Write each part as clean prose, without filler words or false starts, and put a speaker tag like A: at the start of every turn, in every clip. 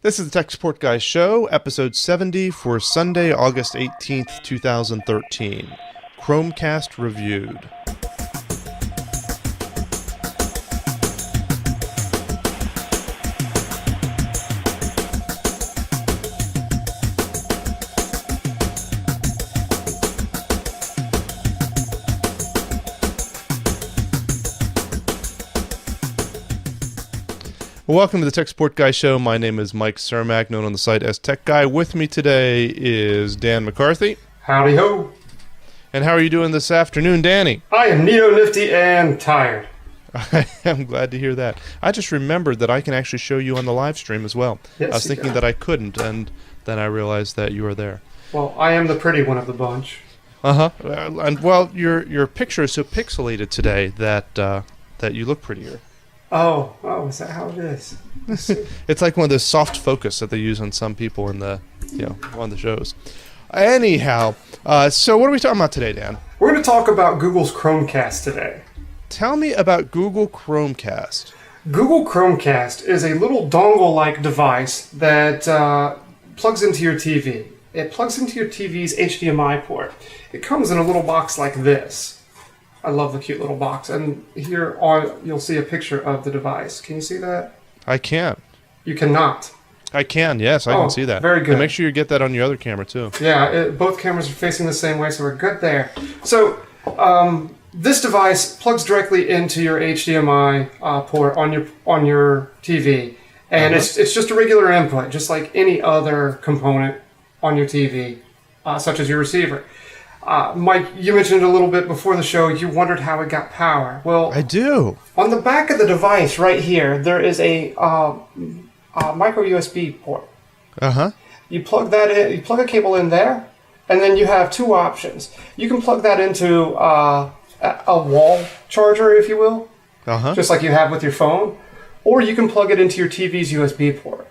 A: This is the Tech Support Guy Show, episode 70 for Sunday, August 18th, 2013. Chromecast Reviewed. Welcome to the Tech Support Guy Show. My name is Mike Cermak, known on the site as Tech Guy. With me today is Dan McCarthy.
B: Howdy ho.
A: And how are you doing this afternoon, Danny?
B: I am neo-nifty and tired.
A: I am glad to hear that. I just remembered that I can actually show you on the live stream as well.
B: Yes,
A: I was thinking that I couldn't, and then I realized that you were there.
B: Well, I am the pretty one of the bunch.
A: And well, your picture is so pixelated today that you look prettier.
B: Oh, is that how it is?
A: It's like one of those soft focus that they use on some people in the, on the shows. Anyhow, so what are we talking about today, Dan?
B: We're going to talk about Google's Chromecast today.
A: Tell me about Google Chromecast.
B: Google Chromecast is a little dongle-like device that plugs into your TV. It plugs into your TV's HDMI port. It comes in a little box like this. I love the cute little box. And here you'll see a picture of the device. Can you see that?
A: I can.
B: You cannot.
A: I can, yes, I can see that.
B: Very good.
A: And make sure you get that on your other camera, too.
B: Yeah, both cameras are facing the same way, so we're good there. So, this device plugs directly into your HDMI port on your TV. And it's just a regular input, just like any other component on your TV, such as your receiver. Mike, you mentioned a little bit before the show, you wondered how it got power. Well,
A: I do.
B: On the back of the device right here, there is a micro USB port. You plug that in, you plug a cable in there, and then you have two options. You can plug that into a wall charger, if you will, just like you have with your phone, or you can plug it into your TV's USB port.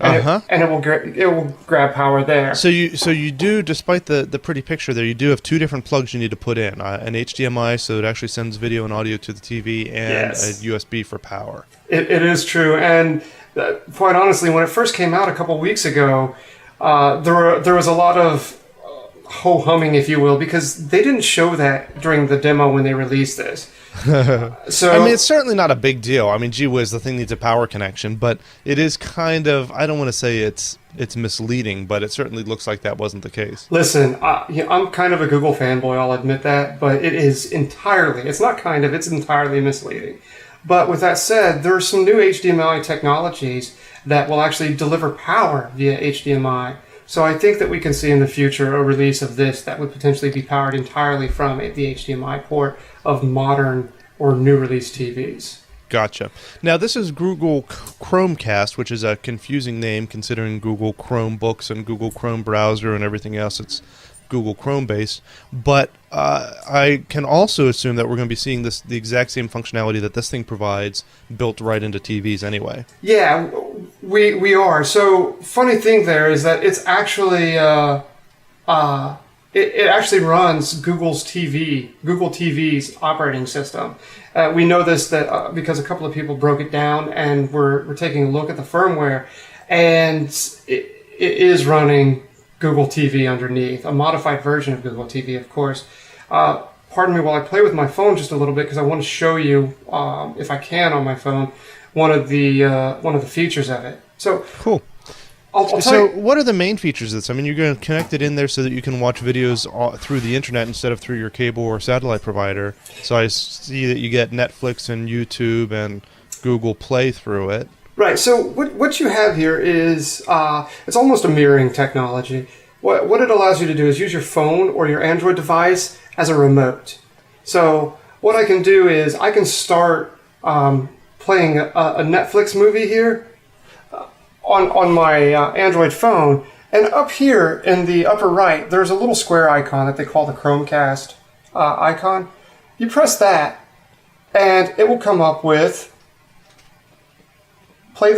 B: And it will grab power there.
A: So you do, despite the pretty picture there, you do have two different plugs you need to put in. An HDMI, so it actually sends video and audio to the TV, and a USB for power.
B: It is true, and quite honestly, when it first came out a couple weeks ago, there was a lot of ho-humming, if you will, because they didn't show that during the demo when they released this. So
A: I mean, it's certainly not a big deal. I mean, gee whiz, the thing needs a power connection, but it is kind of, I don't want to say it's misleading, but it certainly looks like that wasn't the case.
B: Listen, I'm kind of a Google fanboy, I'll admit that, but it's entirely misleading. But with that said, there are some new HDMI technologies that will actually deliver power via HDMI. So I think that we can see in the future a release of this that would potentially be powered entirely from the HDMI port of modern or new release TVs.
A: Gotcha. Now, this is Google Chromecast, which is a confusing name considering Google Chromebooks and Google Chrome browser and everything else. It's Google Chrome based, but I can also assume that we're going to be seeing the exact same functionality that this thing provides built right into TVs anyway. Yeah,
B: we are. So funny thing there is that it's actually it actually runs Google TV's operating system. We know this because a couple of people broke it down, and we're taking a look at the firmware, and it is running Google TV underneath, a modified version of Google TV, of course. Pardon me while I play with my phone just a little bit, because I want to show you, if I can on my phone, one of the features of it. So
A: cool. So what are the main features of this? I mean, you're going to connect it in there so that you can watch videos through the internet instead of through your cable or satellite provider. So I see that you get Netflix and YouTube and Google Play through it.
B: Right, so what you have here is, it's almost a mirroring technology. What it allows you to do is use your phone or your Android device as a remote. So what I can do is I can start playing a Netflix movie here on my Android phone, and up here in the upper right, there's a little square icon that they call the Chromecast icon. You press that, and it will come up with play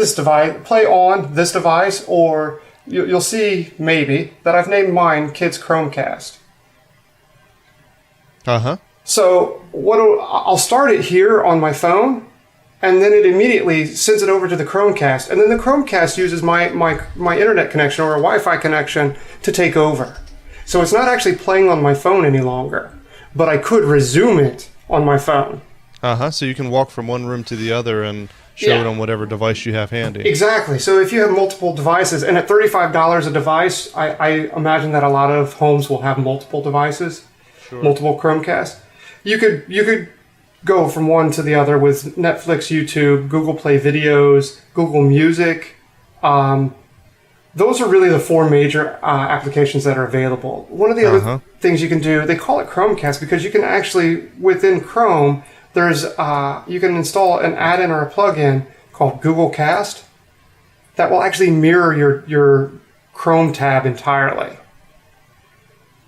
B: on this device, or you'll see maybe that I've named mine Kids Chromecast. So I'll start it here on my phone, and then it immediately sends it over to the Chromecast, and then the Chromecast uses my internet connection or a Wi-Fi connection to take over. So it's not actually playing on my phone any longer, but I could resume it on my phone.
A: So you can walk from one room to the other and show it on whatever device you have handy.
B: Exactly. So if you have multiple devices, and at $35 a device, I imagine that a lot of homes will have multiple devices, multiple Chromecasts. You could go from one to the other with Netflix, YouTube, Google Play Videos, Google Music. Those are really the four major applications that are available. One of the other things you can do, they call it Chromecast because you can actually, within Chrome, there's you can install an add-in or a plug-in called Google Cast that will actually mirror your Chrome tab entirely.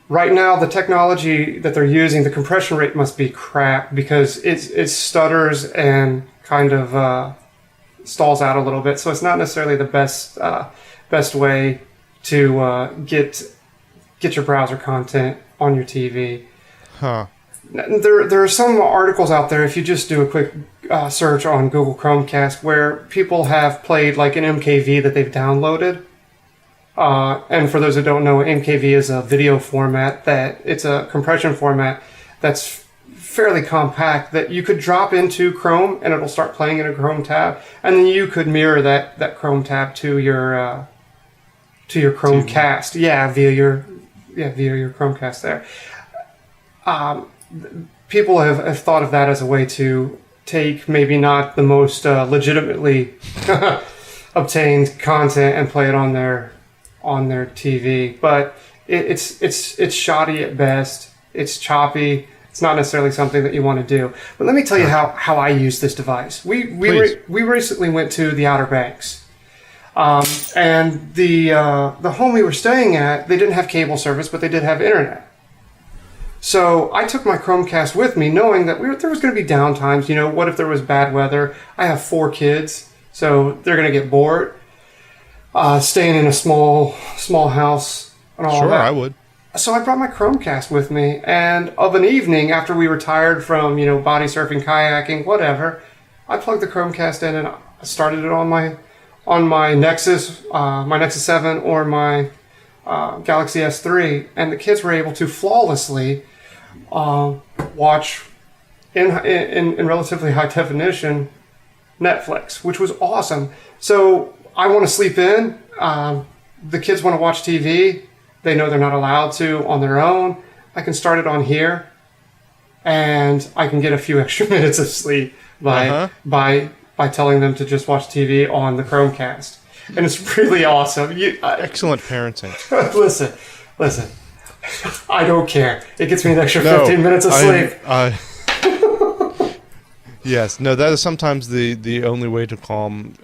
B: Right now, the technology that they're using, the compression rate must be crap because it stutters and kind of stalls out a little bit. So it's not necessarily the best way to get your browser content on your TV. There are some articles out there, if you just do a quick search on Google Chromecast, where people have played like an Mkv that they've downloaded. And for those who don't know, Mkv is a video format it's a compression format that's fairly compact that you could drop into Chrome and it'll start playing in a Chrome tab, and then you could mirror that Chrome tab to your Chromecast. Via your Chromecast there. People have thought of that as a way to take maybe not the most legitimately obtained content and play it on their TV, but it's shoddy at best. It's choppy. It's not necessarily something that you want to do. But let me tell you how I use this device. We recently went to the Outer Banks, and the home we were staying at, they didn't have cable service, but they did have internet. So I took my Chromecast with me, knowing that there was going to be downtimes. You know, what if there was bad weather? I have 4 kids, so they're going to get bored. Staying in a small house and all that. Sure, I would. So I brought my Chromecast with me, and of an evening after we were tired from body surfing, kayaking, whatever, I plugged the Chromecast in and I started it on my Nexus, my Nexus 7 or my Galaxy S3, and the kids were able to flawlessly watch in relatively high definition Netflix, which was awesome. So I want to sleep in. The kids want to watch TV. They know they're not allowed to on their own. I can start it on here, and I can get a few extra minutes of sleep by telling them to just watch TV on the Chromecast. And it's really awesome.
A: Excellent parenting.
B: Listen. I don't care. It gets me an extra 15 minutes of sleep.
A: Yes. No, that is sometimes the only way to calm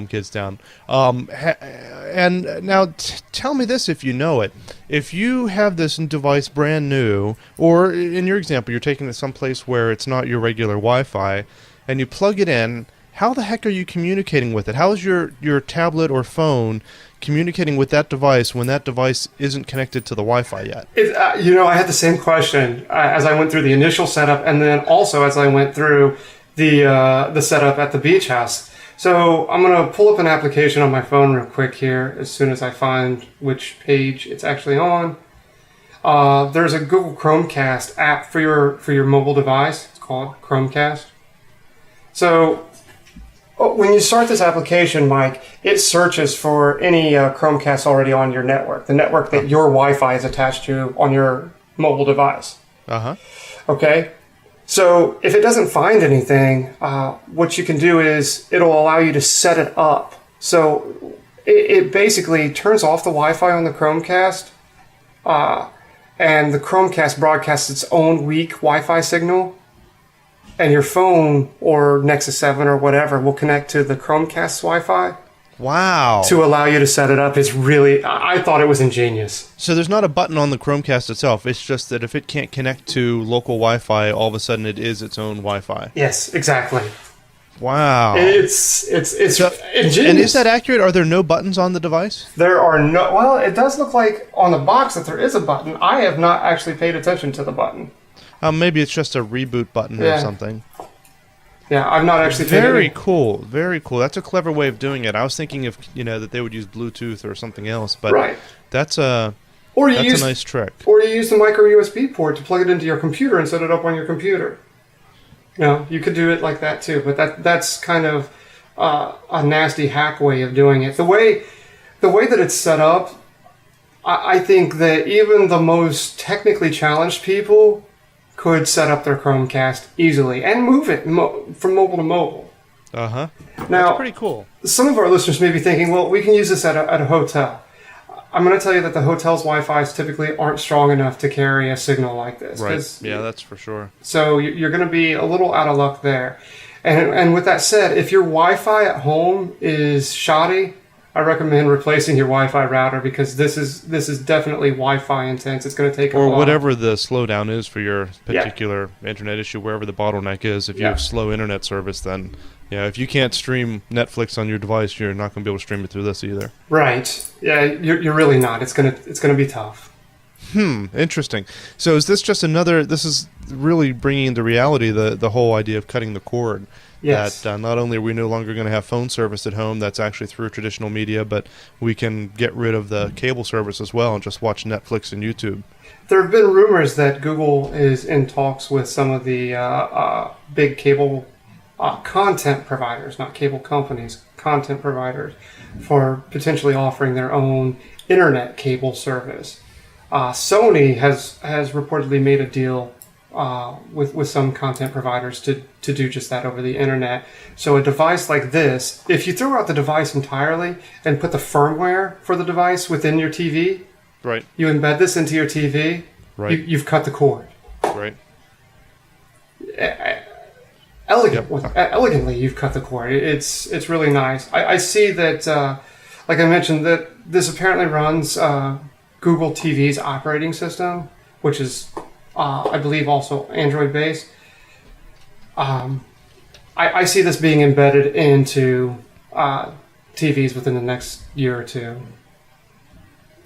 A: kids down. And now tell me this if you know it. If you have this device brand new, or in your example, you're taking it someplace where it's not your regular Wi-Fi, and you plug it in, how the heck are you communicating with it? How is your tablet or phone communicating with that device when that device isn't connected to the Wi-Fi yet?
B: I had the same question as I went through the initial setup, and then also as I went through the setup at the beach house. So I'm going to pull up an application on my phone real quick here as soon as I find which page it's actually on. There's a Google Chromecast app for your mobile device. It's called Chromecast. So when you start this application, Mike, it searches for any Chromecast already on your network, the network that your Wi-Fi is attached to on your mobile device. Okay? So if it doesn't find anything, what you can do is it'll allow you to set it up. So it basically turns off the Wi-Fi on the Chromecast, and the Chromecast broadcasts its own weak Wi-Fi signal, and your phone or Nexus 7 or whatever will connect to the Chromecast's Wi-Fi.
A: Wow.
B: To allow you to set it up. It's really, I thought it was ingenious.
A: So there's not a button on the Chromecast itself. It's just that if it can't connect to local Wi-Fi, all of a sudden it is its own Wi-Fi.
B: Yes, exactly.
A: Wow.
B: It's so, ingenious.
A: And is that accurate? Are there no buttons on the device?
B: There are no, well, it does look like on the box that there is a button. I have not actually paid attention to the button.
A: Maybe it's just a reboot button or something.
B: Yeah, I've not actually
A: Very cool. Very cool. That's a clever way of doing it. I was thinking of, that they would use Bluetooth or something else, but
B: right.
A: That's a nice trick.
B: Or you use the micro USB port to plug it into your computer and set it up on your computer. You could do it like that too, but that's kind of a nasty hack way of doing it. The way that it's set up, I think that even the most technically challenged people could set up their Chromecast easily and move it from mobile to mobile.
A: Uh-huh.
B: Now,
A: that's pretty cool.
B: Some of our listeners may be thinking, well, we can use this at a hotel. I'm going to tell you that the hotel's Wi-Fi typically aren't strong enough to carry a signal like this.
A: Right. Yeah, that's for sure.
B: So you're going to be a little out of luck there. And with that said, if your Wi-Fi at home is shoddy, I recommend replacing your Wi-Fi router because this is definitely Wi-Fi intense. It's going to take a while.
A: Or whatever the slowdown is for your particular internet issue, wherever the bottleneck is. If you have slow internet service, then if you can't stream Netflix on your device, you're not going to be able to stream it through this either.
B: Right. Yeah, you're really not. It's gonna be tough.
A: Interesting. So is this just this is really bringing into reality the whole idea of cutting the cord.
B: Yes.
A: That not only are we no longer going to have phone service at home that's actually through traditional media, but we can get rid of the cable service as well and just watch Netflix and YouTube.
B: There have been rumors that Google is in talks with some of the big cable content providers, not cable companies, content providers, for potentially offering their own internet cable service. Sony has reportedly made a deal with some content providers to do just that over the internet. So a device like this, if you throw out the device entirely and put the firmware for the device within your TV,
A: right,
B: you embed this into your TV,
A: right,
B: you've cut the cord.
A: Right.
B: Elegantly, you've cut the cord. It's really nice. I see that, like I mentioned, that this apparently runs Google TV's operating system, which is, I believe, also Android-based. I see this being embedded into TVs within the next year or two.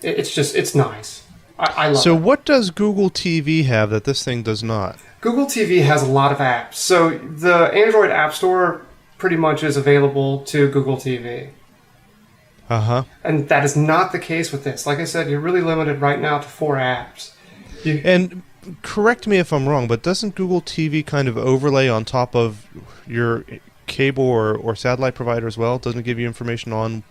B: It's nice. I love it.
A: So what does Google TV have that this thing does not?
B: Google TV has a lot of apps. So the Android App Store pretty much is available to Google TV.
A: Uh-huh.
B: And that is not the case with this. Like I said, you're really limited right now to 4 apps.
A: And correct me if I'm wrong, but doesn't Google TV kind of overlay on top of your cable or satellite provider as well? Doesn't it give you information on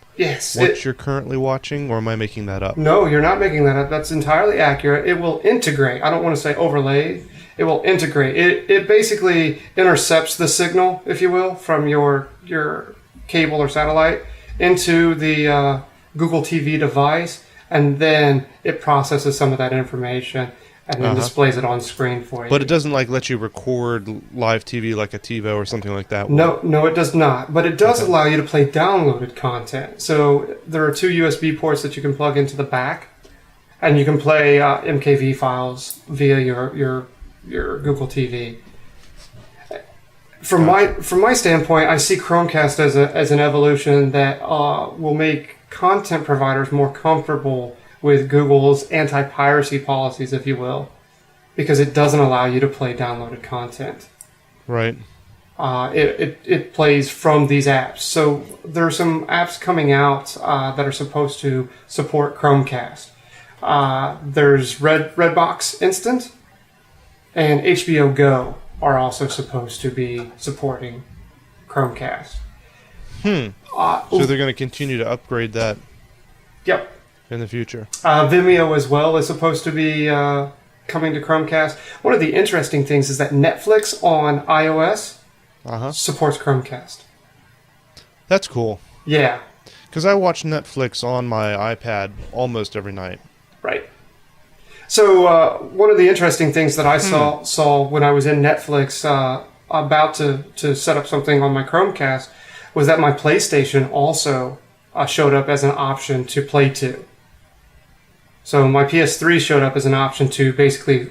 A: what you're currently watching, or am I making that up?
B: No, you're not making that up. That's entirely accurate. It will integrate. I don't want to say overlay. It will integrate. It basically intercepts the signal, if you will, from your cable or satellite into the Google TV device, and then it processes some of that information and then displays it on screen for you.
A: But it doesn't let you record live TV like a TiVo or something like that?
B: No, it does not. But it does allow you to play downloaded content. So there are 2 USB ports that you can plug into the back, and you can play Mkv files via your Google TV. From my standpoint, I see Chromecast as an evolution that will make content providers more comfortable with Google's anti-piracy policies, if you will, because it doesn't allow you to play downloaded content.
A: Right.
B: It plays from these apps. So there are some apps coming out that are supposed to support Chromecast. There's Redbox Instant and HBO Go are also supposed to be supporting Chromecast.
A: So they're going to continue to upgrade that.
B: Yep.
A: In the future.
B: Vimeo as well is supposed to be coming to Chromecast. One of the interesting things is that Netflix on iOS supports Chromecast.
A: That's cool.
B: Yeah.
A: Because I watch Netflix on my iPad almost every night.
B: Right. So one of the interesting things that I saw when I was in Netflix about to set up something on my Chromecast was that my PlayStation also showed up as an option to play to. So my Ps3 showed up as an option to basically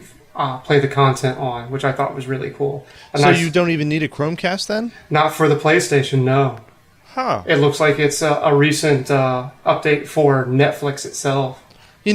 B: play the content on, which I thought was really cool. And
A: so you don't even need a Chromecast then?
B: Not for the PlayStation, no.
A: Huh.
B: It looks like it's a recent update for Netflix itself.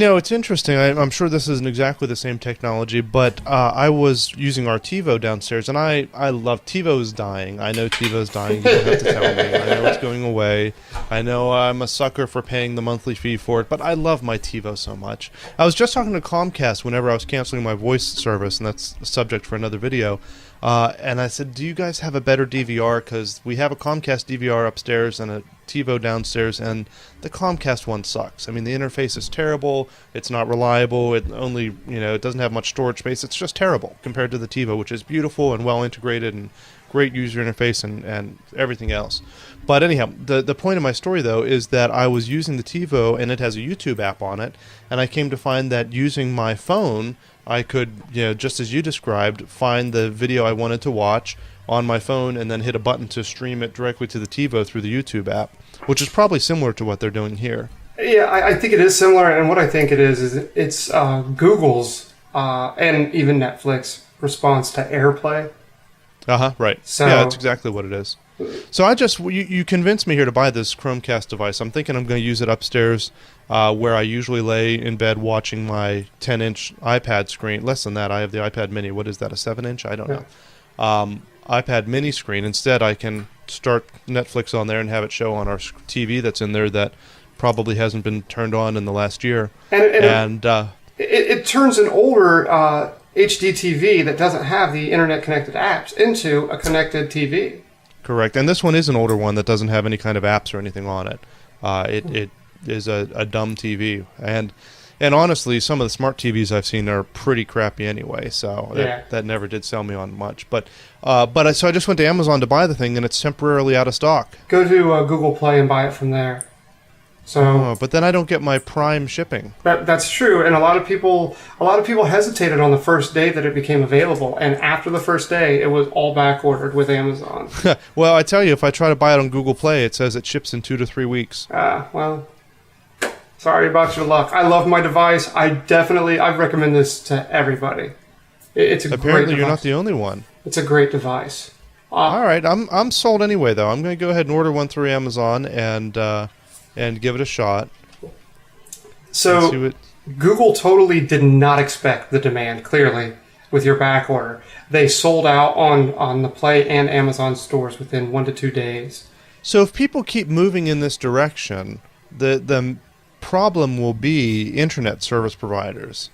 A: It's interesting. I'm sure this isn't exactly the same technology, but I was using our TiVo downstairs, and I love TiVo's dying. I know TiVo's dying. You don't have to tell me. I know it's going away. I know I'm a sucker for paying the monthly fee for it, but I love my TiVo so much. I was just talking to Comcast whenever I was canceling my voice service, and that's a subject for another video. And I said, do you guys have a better DVR? Because we have a Comcast DVR upstairs and a TiVo downstairs, and the Comcast one sucks. I mean, the interface is terrible. It's not reliable. It only, it doesn't have much storage space. It's just terrible compared to the TiVo, which is beautiful and well integrated and great user interface and everything else. But anyhow, the point of my story, though, is that I was using the TiVo, and it has a YouTube app on it, and I came to find that using my phone, I could, just as you described, find the video I wanted to watch on my phone and then hit a button to stream it directly to the TiVo through the YouTube app, which is probably similar to what they're doing here.
B: Yeah, I think it is similar, and what I think it is it's Google's and even Netflix response to AirPlay.
A: Right. So, yeah, that's exactly what it is. So you convinced me here to buy this Chromecast device. I'm thinking I'm going to use it upstairs where I usually lay in bed watching my 10-inch iPad screen. Less than that, I have the iPad mini. What is that, a 7-inch? I don't know. iPad mini screen. Instead, I can start Netflix on there and have it show on our TV that's in there that probably hasn't been turned on in the last year. And
B: it turns an older HD TV that doesn't have the internet-connected apps into a connected TV.
A: Correct. And this one is an older one that doesn't have any kind of apps or anything on it. It is a dumb TV. And honestly, some of the smart TVs I've seen are pretty crappy anyway, so that never did sell me on much. But so I just went to Amazon to buy the thing, and it's temporarily out of stock.
B: Go to Google Play and buy it from there. So,
A: but then I don't get my Prime shipping.
B: That's true, and a lot of people hesitated on the first day that it became available, and after the first day, it was all back ordered with Amazon.
A: Well, I tell you, if I try to buy it on Google Play, it says it ships in 2 to 3 weeks.
B: Well. Sorry about your luck. I love my device. I recommend this to everybody. It's a great device.
A: Apparently, you're not the only one.
B: It's a great device.
A: All right, I'm sold anyway, though. I'm going to go ahead and order one through Amazon and give it a shot.
B: So, Google totally did not expect the demand, clearly, with your back order. They sold out on the Play and Amazon stores within 1 to 2 days.
A: So if people keep moving in this direction, the problem will be internet service providers.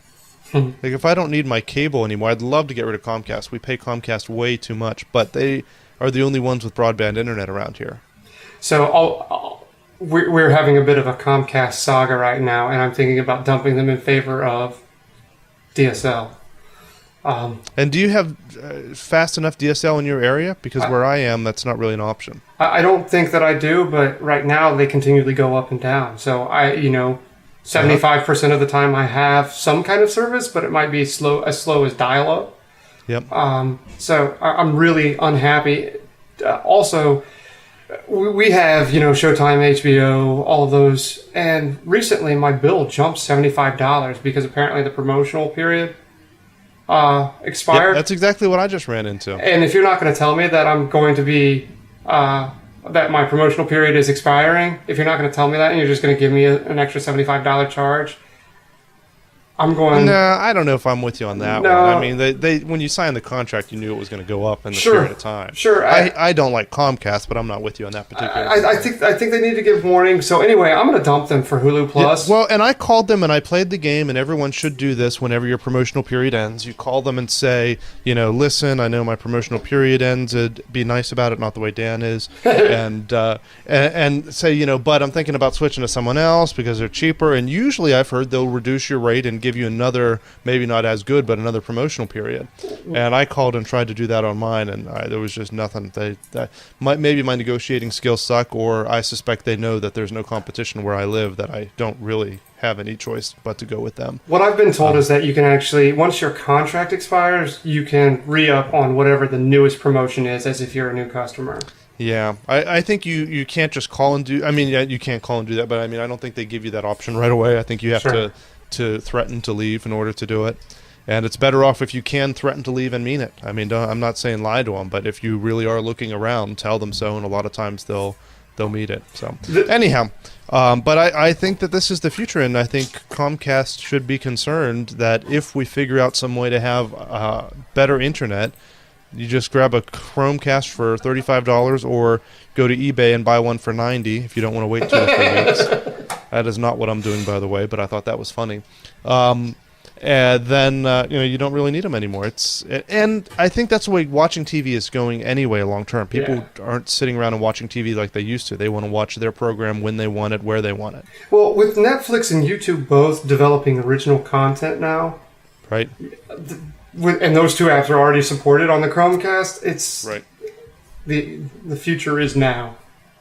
A: Like if I don't need my cable anymore, I'd love to get rid of Comcast. We pay Comcast way too much, but they are the only ones with broadband internet around here.
B: So we're having a bit of a Comcast saga right now, and I'm thinking about dumping them in favor of DSL.
A: And do you have fast enough DSL in your area? Because where I am, that's not really an option.
B: I don't think that I do, but right now they continually go up and down. So 75% of the time I have some kind of service, but it might be as slow as dial-up.
A: Yep.
B: So I'm really unhappy. Also, we have, Showtime, HBO, all of those. And recently my bill jumped $75 because apparently the promotional period expired.
A: Yep, that's exactly what I just ran into.
B: And if you're not going to tell me that I'm going to be, that my promotional period is expiring, if you're not going to tell me that and you're just going to give me an extra $75 charge, I'm going...
A: No, I don't know if I'm with you on that one. I mean, they when you signed the contract, you knew it was going to go up in the period of time.
B: Sure.
A: I don't like Comcast, but I'm not with you on that particular
B: I think they need to give warning. So anyway, I'm going to dump them for Hulu Plus.
A: Yeah, well, and I called them and I played the game, and everyone should do this whenever your promotional period ends. You call them and say, listen, I know my promotional period ends. Be nice about it, not the way Dan is. and say, but I'm thinking about switching to someone else because they're cheaper. And usually I've heard they'll reduce your rate and give you another, maybe not as good, but another promotional period. And I called and tried to do that on mine, and there was just nothing. Maybe my negotiating skills suck, or I suspect they know that there's no competition where I live, that I don't really have any choice but to go with them.
B: What I've been told is that you can actually, once your contract expires, you can re-up on whatever the newest promotion is as if you're a new customer.
A: Yeah, I think you can't just call and do... I mean, yeah, you can't call and do that, but I mean, I don't think they give you that option right away. I think you have to threaten to leave in order to do it. And it's better off if you can threaten to leave and mean it. I mean, I'm not saying lie to them, but if you really are looking around, tell them so, and a lot of times they'll they'll meet it. So anyhow, but I think that this is the future, and I think Comcast should be concerned that if we figure out some way to have better internet, you just grab a Chromecast for $35 or go to eBay and buy one for $90 if you don't want to wait 2 or 3 weeks. That is not what I'm doing, by the way, but I thought that was funny. And then you don't really need them anymore. And I think that's the way watching TV is going anyway long term. People aren't sitting around and watching TV like they used to. They want to watch their program when they want it, where they want it.
B: Well, with Netflix and YouTube both developing original content now,
A: right?
B: And those two apps are already supported on the Chromecast. It's
A: right.
B: The future is now.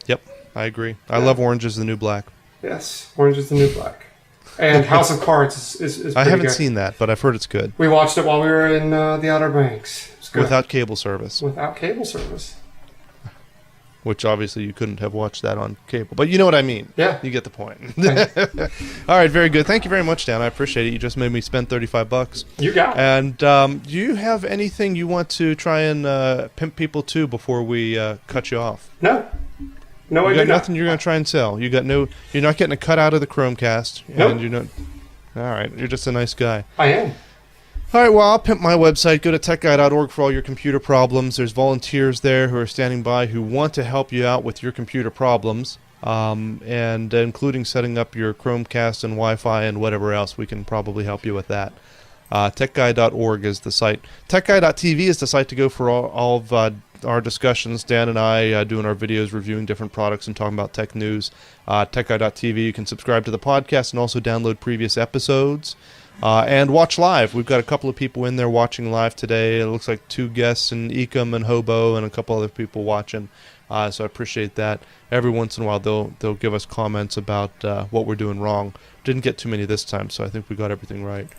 A: Yep, I agree. I love Orange is the New Black.
B: Yes, Orange is the New Black. And House of Cards is pretty
A: I haven't
B: good.
A: seen that, but I've heard it's good.
B: We watched it while we were in the Outer Banks. It's good.
A: Without cable service.
B: Without cable service.
A: Which obviously you couldn't have watched that on cable. But you know what I mean.
B: Yeah.
A: You get the point. All right, very good. Thank you very much, Dan. I appreciate it. You just made me spend $35.
B: You got it.
A: And do you have anything you want to try and pimp people to before we cut you off?
B: No. No, I
A: you
B: do
A: got
B: not.
A: nothing you're going to try and sell. You're not getting a cut out of the Chromecast.
B: Nope.
A: And you're not. All right, you're just a nice guy.
B: I am.
A: All right, well, I'll pimp my website. Go to techguy.org for all your computer problems. There's volunteers there who are standing by who want to help you out with your computer problems, and including setting up your Chromecast and Wi-Fi and whatever else. We can probably help you with that. Techguy.org is the site. Techguy.tv is the site to go for all of our discussions. Dan and I doing our videos, reviewing different products and talking about tech news. Techguy.tv, you can subscribe to the podcast and also download previous episodes. And watch live. We've got a couple of people in there watching live today. It looks like 2 guests, and Ecom and Hobo, and a couple other people watching. So I appreciate that. Every once in a while, they'll give us comments about what we're doing wrong. Didn't get too many this time, so I think we got everything right.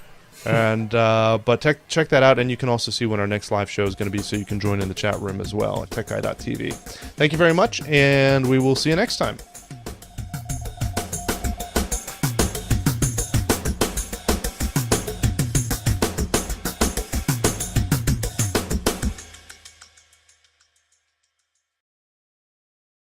A: And but check that out, and you can also see when our next live show is going to be, so you can join in the chat room as well at techguy.tv. Thank you very much, and we will see you next time.